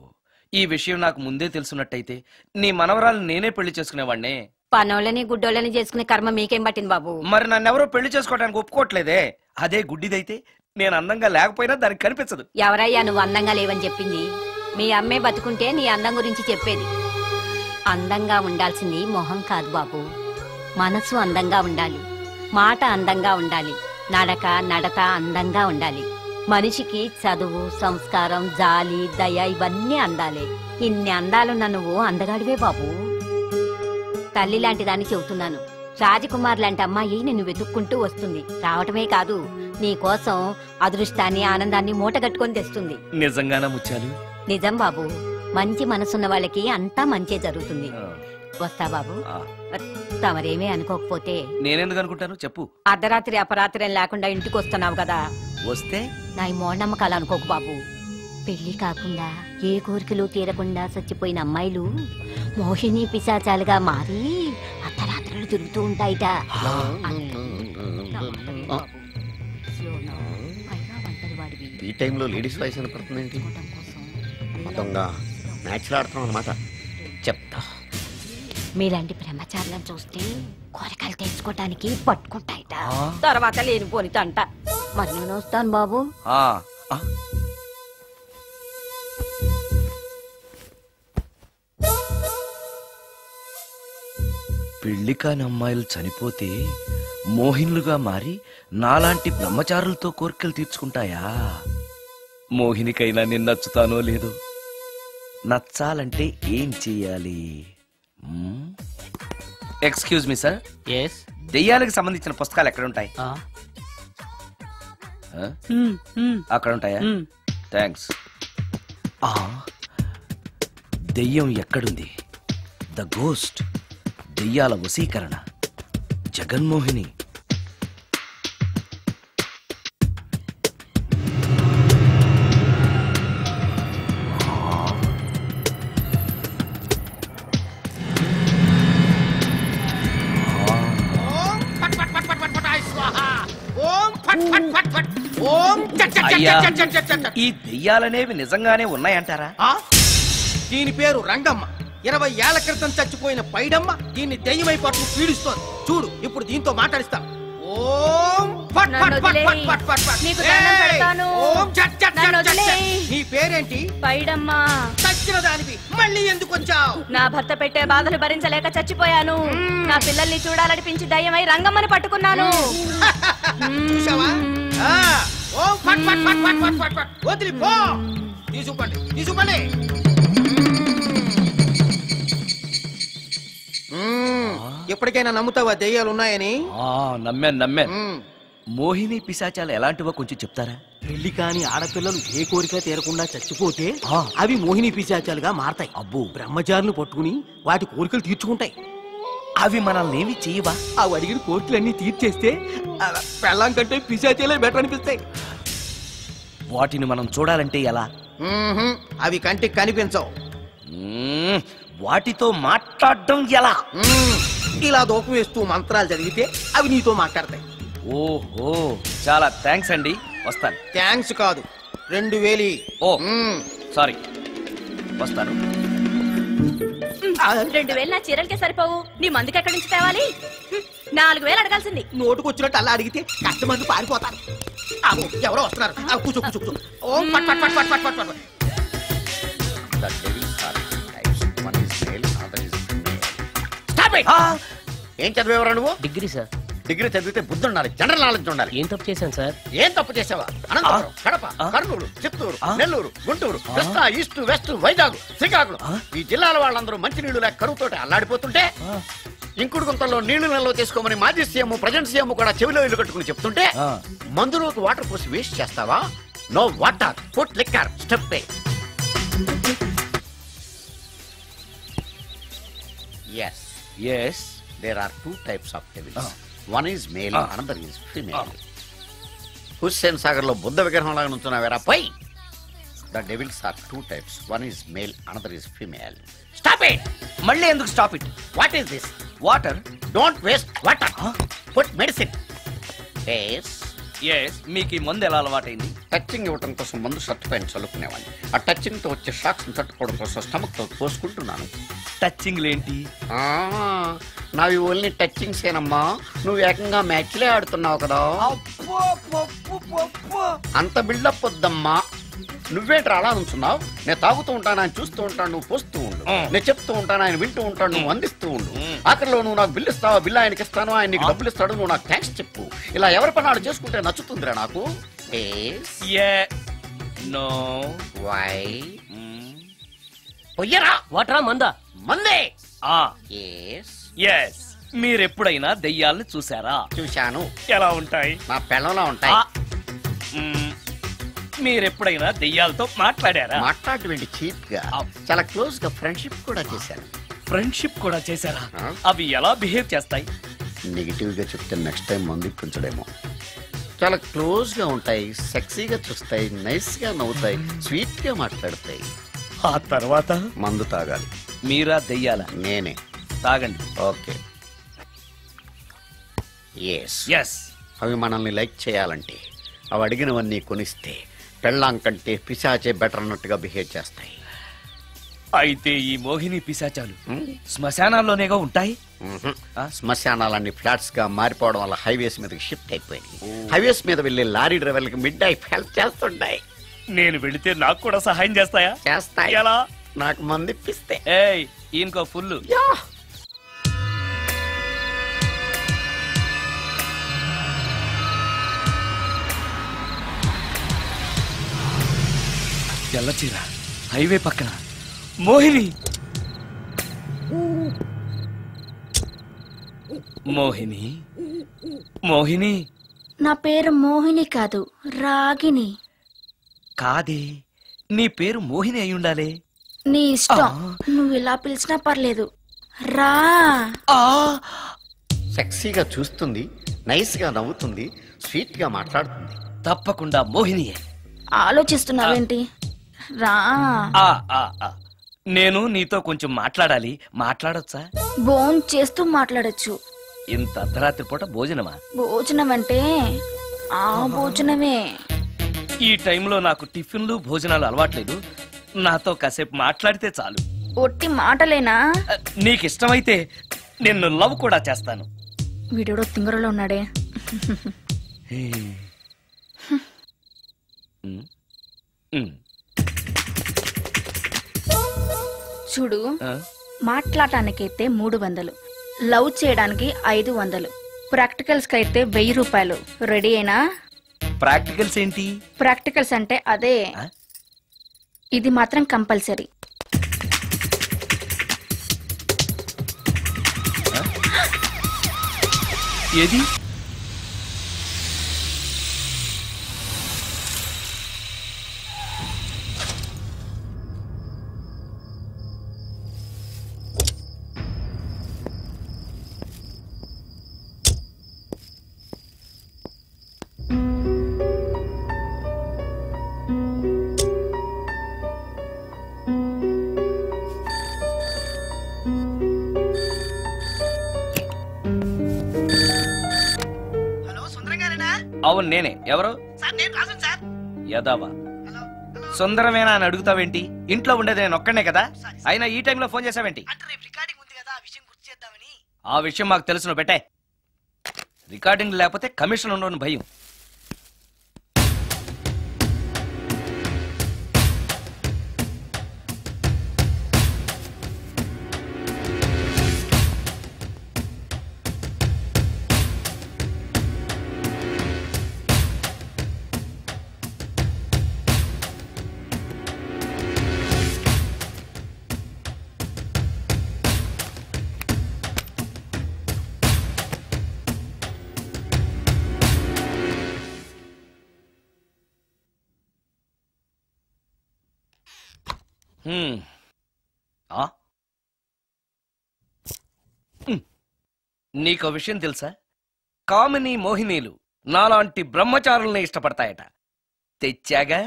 ఈ విషయం నాకు ముందే తెలుసున్నట్టయితే నీ మనవరాలు నేనే పెళ్లి చేసుకునేవాడినే.
పనోళ్ళని గుడ్డోళ్ళని చేసుకునే కర్మ మీకేం పట్టింది బాబు?
మరి నన్నెవరో పెళ్లి చేసుకోవడానికి ఒప్పుకోవట్లేదే. అదే గుడ్డిదైతే నేను అందంగా లేకపోయినా దానికి కనిపించదు.
ఎవరయ్యా నువ్వు అందంగా లేవని చెప్పింది? మీ అమ్మే బతుకుంటే నీ అందం గురించి చెప్పేది. అందంగా ఉండాల్సింది మొహం కాదు బాబు, మనసు అందంగా ఉండాలి, మాట అందంగా ఉండాలి, నడక నడత అందంగా ఉండాలి. మనిషికి చదువు, సంస్కారం, జాలి, దయ ఇవన్నీ అందాలే. ఇన్ని అందాలున్న నువ్వు అందగాడివే బాబు. తల్లి లాంటి దాన్ని చెబుతున్నాను. రాజకుమార్ లాంటి అమ్మాయి నిన్ను వెతుక్కుంటూ వస్తుంది. రావటమే కాదు, నీ కోసం అదృష్టాన్ని ఆనందాన్ని మూటగట్టుకొని తెస్తుంది.
నిజంగానా ముత్యాలు?
నిజం బాబు. మంచి మనసున్న వాళ్ళకి అంతా మంచే జరుగుతుంది. వస్తా బాబు. తమరేమీ అనుకోకపోతే.
నేనెందుకు అనుకుంటాను చెప్పు.
అర్ధరాత్రి అపరాత్రి లేకుండా ఇంటికి వస్తున్నావు కదా,
వస్తే
నా ఈ మూఢనమ్మకాలు అనుకోకు బాబు. పెళ్లి కాకుండా ఏ కోరికలు తీరకుండా చచ్చిపోయిన అమ్మాయిలు మోహిని పిశాచాలుగా మారి అర్ధరాత్రులు తిరుగుతూ ఉంటాయిట.
ఈ టైంలో లేడీస్ వాయిస్ వినపడుతుందేంటి? మొత్తంగా మ్యాచ్లు ఆడుతున్నాం అనమాట. చెప్తా.
మీలాంటి బ్రహ్మచారులను చూస్తే కోరికలు తెచ్చుకోవటానికి పట్టుకుంటాయిట. తర్వాత లేనిపోని తంట. మరి నేను వస్తాను బాబు.
పెళ్లి కాని అమ్మాయిలు చనిపోతే మోహినులుగా మారి నాలాంటి బ్రహ్మచారులతో కోరికలు తీర్చుకుంటాయా? మోహినికైనా నేను నచ్చుతానో లేదో. నచ్చాలంటే ఏం చెయ్యాలి? Excuse me sir.
ఎస్.
దెయ్యాలకు సంబంధించిన పుస్తకాలు ఎక్కడ ఉంటాయి? అక్కడ ఉంటాయా? థ్యాంక్స్. దెయ్యం ఎక్కడుంది? ద గోస్ట్, దెయ్యాల వశీకరణ, జగన్మోహిని. అయ్యా, ఈ దెయ్యాలనేవి నిజంగానే ఉన్నాయంటారా?
దీని పేరు రంగమ్మ. 20 ఏళ్ల క్రితం చచ్చిపోయిన పైడమ్మ దీన్ని దెయ్యమై పట్టు పీడిస్తోంది. చూడు, ఇప్పుడు దీంతో మాట్లాడిస్తా. ఓం ఫట్ ఫట్ ఫట్ ఫట్ ఫట్ ఫట్ ఫట్.
నీకు దండం పెడతాను.
ఓం చట్ చట్
నన్ను
చట్ చట్.
వదిలేయ్.
నీ పేరేంటి?
పైడమ్మా.
చచ్చిన దానివి మళ్ళీ ఎందుకు వచ్చావు?
నా భర్త పెట్టే బాధలు భరించలేక చచ్చిపోయాను. నా పిల్లల్ని చూడాలనిపించి దయ్యమై రంగమ్మని పట్టుకున్నాను.
చూసావా? ఓం ఫట్ ఫట్ ఫట్ ఫట్ ఫట్ ఫట్ ఫట్. వదిలి పో. తీసుకుపండి, తీసుకుపండి. ఎప్పటికైనా నమ్ముతావా దెయ్యాలు ఉన్నాయని?
నమ్మాను. మోహిని పిశాచాలు ఎలాంటివో కొంచెం చెప్తారా?
పెళ్లి కాని ఆడపిల్లలు ఏ కోరిక తీరకుండా చచ్చిపోతే అవి మోహిని పిశాచాలుగా మారతాయి. అబ్బో, బ్రహ్మచారులు పట్టుకుని వాటి కోరికలు తీర్చుకుంటాయి.
అవి మనల్ని ఏమి చేయవా?
అవి అడిగిన కోరికలన్నీ తీర్చేస్తే పెళ్ళాం కంటే పిశాచాలే బెటర్ అనిపిస్తాయి.
వాటిని మనం చూడాలంటే ఎలా?
అవి కంటికి కనిపించవు.
వాటితో మాట్లాడడం ఎలా?
ఇలా దూపం వేస్తూ మంత్రాలు చదివితే అవి నీతో మాట్లాడతాయి.
ఓహో, చాలా థ్యాంక్స్ అండి. వస్తాను.
థ్యాంక్స్ కాదు, 2000.
ఓ సారీ, వస్తాను.
2000 నా చీరలకే సరిపోవు. నీ మందుకి ఎక్కడి నుంచి తేవాలి? 4000 అడగాల్సింది.
నోటుకొచ్చినట్టు అలా అడిగితే కష్టమంది పారిపోతారు. ఎవరో వస్తున్నారు. కూర్చో కూర్చో కూర్చో. ఓం పట్ పట్ పట్ పట్ పట్ పట్.
ఏం చదివేవరా నువ్వు?
Degree sir.
డిగ్రీ చదివితే బుద్ధి ఉండాలి, జనరల్ నాలెడ్జ్ ఉండాలి.
ఏం తప్పు చేశాను సార్?
ఏం తప్పు చేసావా? అనంతపురం, కడప, కర్నూలు, చిత్తూరు, నెల్లూరు, గుంటూరు, కృష్ణా, ఈస్ట్, వెస్ట్, వైజాగ్, శ్రీకాకుళం ఈ జిల్లాల వాళ్ళందరూ మంచినీళ్లు లేక కరువుతోటి అల్లాడిపోతుంటే ఇంకుడు గుంతల్లో నీళ్లు నిల్వ చేసుకోమని మాజీ సీఎం, ప్రజెంట్ సీఎం కూడా చెవిలో ఇల్లు కట్టుకుని చెప్తుంటే మందులోకి వాటర్ పోసి వేస్ట్ చేస్తావా? No water, put liquor, step pay. Yes, there are 2 types of devils. One is male, another is female. Hussain Sagar లో బుద్ధ విగ్రహం లాగా నుంచున్నావేరా పై. The devils are 2 types. One is male, another is female. Stop it!
మళ్ళీ ఎందుకు stop it?
What is this?
Water.
Don't waste water. Put medicine. Yes.
మీకు ఈ మందు ఎలా అలవాటైంది?
టచింగ్ ఇవ్వటం కోసం మందు షర్ట్ పైన చల్లుకునేవాడిని. ఆ టచింగ్ తో వచ్చే షాక్స్ తట్టుకోవడం కోసం స్టమక్ తో పోసుకుంటున్నాను.
టచింగ్ ఏంటి?
నావి ఓన్లీ టచింగ్స్ ఏనమ్మా. నువ్వు ఏకంగా మ్యాచ్లే ఆడుతున్నావు కదా. అంత బిల్డప్ వద్దమ్మా. నువ్వేంట్రా అలా నుంచున్నావు? నేను తాగుతూ ఉంటాను, ఆయన చూస్తూ ఉంటాను, నువ్వు పోస్తూ ఉండు. నేను చెప్తూ ఉంటాను, ఆయన వింటూ ఉంటాడు, నువ్వు అందిస్తూ ఉండు. ఆఖరిలో నువ్వు నాకు బిల్లు ఇస్తావా, బిల్లు ఆయనకి ఇస్తాను, ఆయన నీకు డబ్బులు ఇస్తాడు, నువ్వు నాకు థ్యాంక్స్ చెప్పు. ఇలా ఎవరి పని ఆడు చేసుకుంటే నచ్చుతుందిరా నాకు.
నో.
వై? పొయ్యరా.
వాటరా మందా?
మందే.
ఆ.
ఎస్.
ఎస్ మీరెప్పుడైనా దెయ్యాల్ని చూసారా?
చూశాను.
ఎలా ఉంటాయి?
మా పెళ్ళంలో ఉంటాయి.
మీరెప్పుడైనా దెయ్యాలతో మాట్లాడారా?
మాట్లాడేంటి చీప్ గా, చాలా క్లోజ్ గా ఫ్రెండ్షిప్ కూడా చేశాను.
ఫ్రెండ్షిప్ కూడా చేశారా? అవి ఎలా బిహేవ్ చేస్తాయి?
నెగిటివ్ గా చెప్తే నెక్స్ట్ టైం మందు ఇప్పించడేమో. చాలా క్లోజ్ గా ఉంటాయి, సెక్సీగా చూస్తాయి, నైస్ గా నవ్వుతాయి, స్వీట్ గా మాట్లాడతాయి.
ఆ తర్వాత
మందు తాగాలి.
మీరా దెయ్యాల?
నేనే.
తాగండి.
ఓకే. ఎస్. అవి మనల్ని లైక్ చేయాలంటే అవి అడిగినవన్నీ కొనిస్తే పెళ్ళాం కంటే పిశాచే బెటర్ అన్నట్టుగా బిహేవ్ చేస్తాయి.
అయితే ఈ మోహిని పిశాచాలు శ్మశానాల్లోనేగా ఉంటాయి?
శ్మశానాలన్నీ ఫ్లాట్స్ గా మారిపోవడం వల్ల హైవేస్ మీదకి షిఫ్ట్ అయిపోయింది. హైవేస్ మీద వెళ్లే లారీ డ్రైవర్లకి మిడ్ నైట్ హెల్ప్ చేస్తుంటాయి.
నేను వెళితే నాకు కూడా సహాయం చేస్తాయా?
చేస్తాయి.
ఎలా?
నాకు మంది ఇప్పిస్తే.
ఏయ్ ఈయనకో ఫుల్. తెల్లచీర, హైవే పక్కన మోహిని. మోహిని, మోహిని.
నా పేరు మోహిని కాదు, రాగిని.
కాదే, నీ పేరు మోహిని అయి ఉండాలి.
నీ ఇష్టం, నువ్వు ఇలా పిలిచినా పర్లేదు. రా.
సెక్సీగా చూస్తుంది, నైస్ గా నవ్వుతుంది, స్వీట్ గా మాట్లాడుతుంది.
తప్పకుండా మోహినియే.
ఆలోచిస్తున్నావేంటి? రా.
నేను నీతో కొంచెం మాట్లాడాలి. మాట్లాడొచ్చా?
భోజనం చేస్తూ మాట్లాడొచ్చు.
ఇంత అర్ధరాత్రి పూట భోజనమా?
భోజనం అంటే ఆ భోజనమే.
ఈ టైంలో నాకు టిఫిన్లు భోజనాలు అలవాట్లేదు. నాతో కాసేపు మాట్లాడితే చాలు.
ఒట్టి మాటలేనా?
నీకిష్టమైతే నిన్ను లవ్ కూడా చేస్తాను.
వీడెవడో తింగరలో ఉన్నాడే. చూడు, మాట్లాడటానికైతే 300, లవ్ చేయడానికి 500, ప్రాక్టికల్స్ కి అయితే 1000 రూపాయలు. రెడీ అయినా?
ప్రాక్టికల్స్ ఏంటి?
ప్రాక్టికల్స్ అంటే అదే. ఇది మాత్రం కంపల్సరీ.
ఏది? అవును నేనే. ఎవరు? యదావా సుందరమేనా అని అడుగుతావేంటి? ఇంట్లో ఉండేది నేను ఒక్కనే కదా. అయినా ఈ టైంలో ఫోన్ చేసావేంటి? ఆ విషయం మాకు తెలుసును. పెట్టే. రికార్డింగ్ లేకపోతే కమిషన్ ఉండని భయం. నీకో విషయం తెలుసా? కామిని మోహినీలు నాలాంటి బ్రహ్మచారుల్ని ఇష్టపడతాయట. తెచ్చాగా,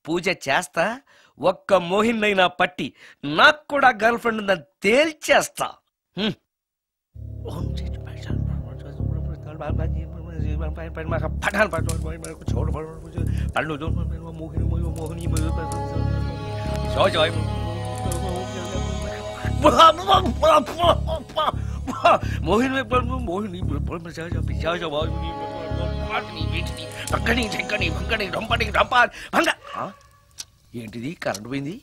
పూజ చేస్తా, ఒక్క మోహినైనా పట్టి నాకు కూడా గర్ల్ ఫ్రెండ్ ఉందని తేల్చేస్తా. మోహిని మోహిని ఏంటిది? కరెంట్ పోయింది.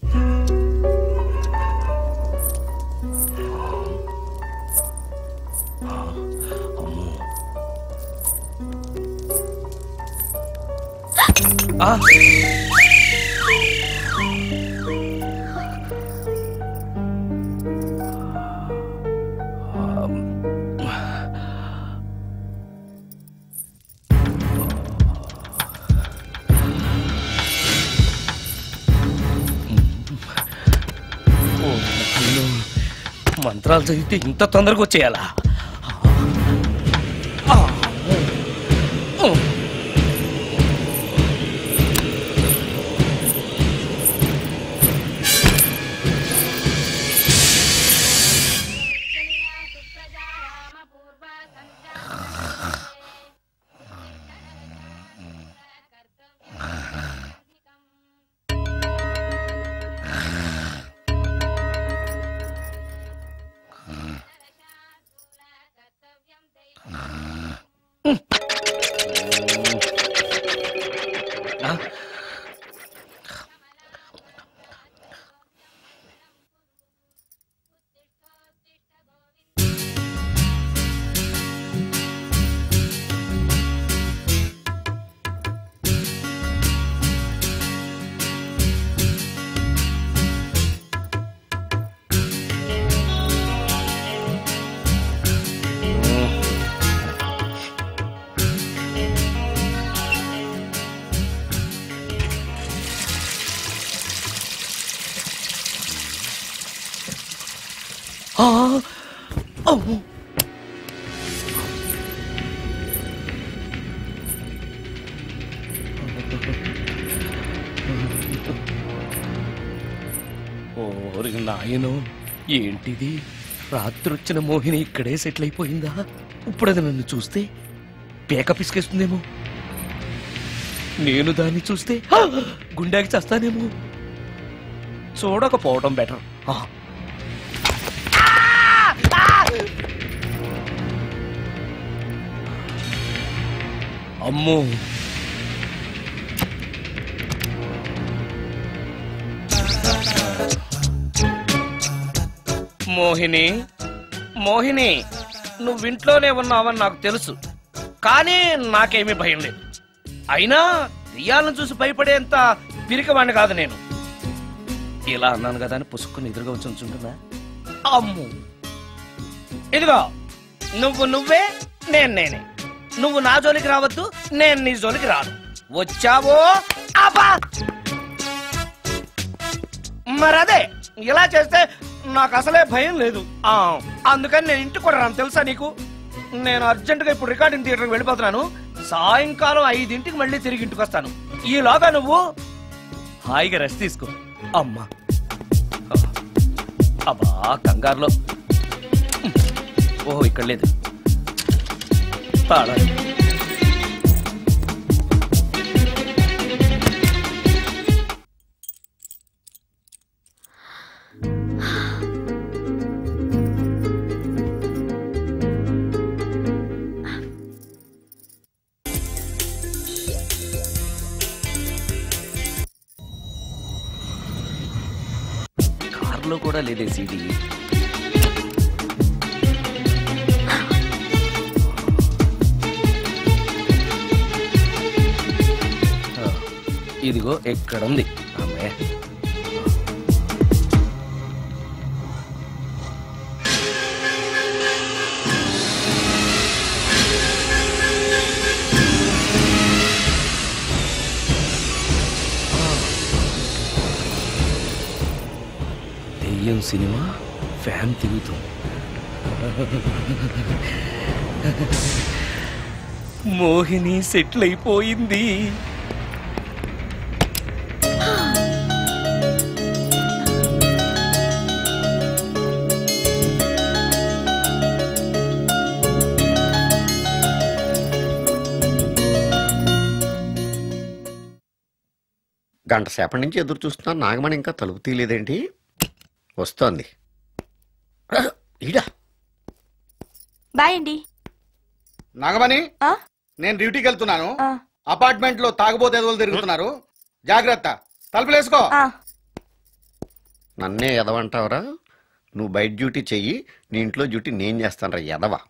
మంత్రాలు చదివితే ఇంత తొందరగా వచ్చేయాలా? ఓరి నాయనో, ఏంటిది? రాత్రొచ్చిన మోహిని ఇక్కడే సెటిల్ అయిపోయిందా? ఇప్పుడు అది నన్ను చూస్తే పేక పిసికేస్తుందేమో. నేను దాన్ని చూస్తే గుండెకి చస్తానేమో. చూడకపోవడం బెటర్. అమ్మో, మోహిని, మోహిని, నువ్వింట్లోనే ఉన్నావని నాకు తెలుసు, కానీ నాకేమీ భయం లేదు. అయినా దెయ్యాలను చూసి భయపడేంత పిరికవాణ్ణి కాదు నేను. ఇలా అన్నాను కదా అని పుసుక్కుని ఎదురుగా వచ్చి ఉంచుంటుందా? అమ్ము, ఇదిగో నువ్వే, నేనే. నువ్వు నా జోలికి రావద్దు, నేను నీ జోలికి రాను. వచ్చావో అబ్బా! మరదే, ఇలా చేస్తే నాకు అసలే భయం లేదు. అందుకని నేను ఇంటికి కూడా రాను, తెలుసా నీకు? నేను అర్జెంటుగా ఇప్పుడు రికార్డింగ్ థియేటర్కి వెళ్ళిపోతున్నాను. సాయంకాలం 5ంటికి మళ్ళీ తిరిగి ఇంటికి వస్తాను. ఈలోగా నువ్వు హాయిగా రెస్ట్ తీసుకో. అమ్మా, అబ్బా కంగారులో. ఓహో, ఇక్కడ లేదు తాళాలి. కార్లో కూడా లేదే సీడీ. ఇదిగో ఎక్కడుంది అమ్మే. దెయ్యం సినిమా ఫ్యాన్ తిరుగుతుంది. మోహిని సెటిల్ అయిపోయింది.
గంట సేపటి నుంచి ఎదురు చూస్తున్నాను, నాగమణి ఇంకా తలుపు తీయలేదేంటి? వస్తోంది. ఈడా
బాయ్ అండి.
నాగమణి, నేను డ్యూటీకి వెళ్తున్నాను. అపార్ట్మెంట్ లో తాగుబోతే ఎదువులు తిరుగుతున్నారు, జాగ్రత్త. తలుపులేసుకో.
నన్నే ఎదవంటావరా? నువ్వు బయట డ్యూటీ చెయ్యి, నీ ఇంట్లో డ్యూటీ నేను చేస్తాను రా ఎదవా.